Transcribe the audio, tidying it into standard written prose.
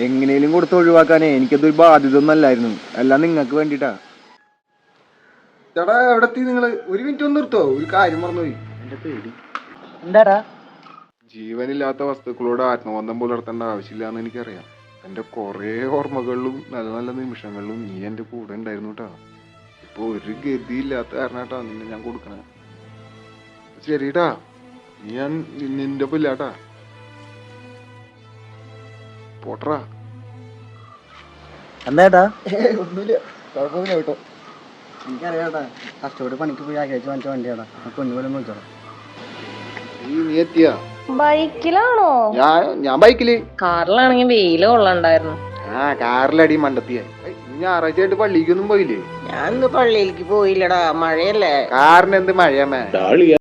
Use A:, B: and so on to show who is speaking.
A: എങ്ങനെയും കൊടുത്ത് ഒഴിവാക്കാനേ എനിക്കതൊരു ബാധ്യത ഒന്നും അല്ലായിരുന്നു. എല്ലാം നിങ്ങൾക്ക് വേണ്ടിട്ടാ. ചേട്ടാ എവിടെത്തി നിങ്ങള്? ഒരു മിനിറ്റ് ഒന്ന് നിർത്തോ? ഒരു കാര്യം മറന്നുപോയി. എന്റെ പേടി.
B: എന്താടാ?
A: ജീവനില്ലാത്ത വസ്തുക്കളോട് ആത്മബന്ധം പുലർത്തേണ്ട ആവശ്യമില്ലാന്ന് എനിക്കറിയാം. എന്റെ കൊറേ ഓർമ്മകളിലും നല്ല നല്ല നിമിഷങ്ങളിലും നീ എന്റെ കൂടെ ഉണ്ടായിരുന്നു കേട്ടാ. ഇപ്പൊ ഒരു ഗതിയില്ലാത്ത കാരണാട്ടാ നിന്നെ ഞാൻ കൊടുക്കണേ. ശരിട്ടാ, ഞാൻ നിന്റെ ഒപ്പം ഇല്ലാട്ടാ. പോട്ടറാ.
B: എന്താ?
A: ഒന്നുമില്ല, കുഴപ്പമില്ല കേട്ടോ.
B: എനിക്കറിയാട്ടാ, കഷ്ടപ്പെട്ട് പണിക്ക് പോയി ആഗ്രഹിച്ച് വാങ്ങിച്ച വണ്ടിയാടാ. കൊണ്ടുപോലും നോക്കണം.
A: നീ എത്തിയാ?
C: ബൈക്കിലാണോ?
A: ഞാൻ ബൈക്കില്.
C: കാറിലാണെങ്കിൽ വെയില് കൊള്ളണ്ടായിരുന്നു.
A: കാറിലടി മണ്ടത്തിയ. ഞായറാഴ്ച ആയിട്ട് പള്ളിക്കൊന്നും പോയില്ലേ?
B: ഞാൻ ഇന്ന് പള്ളിയിലേക്ക് പോയില്ലടാ, മഴയല്ലേ.
A: കാറിന് എന്ത് മഴയാമേ?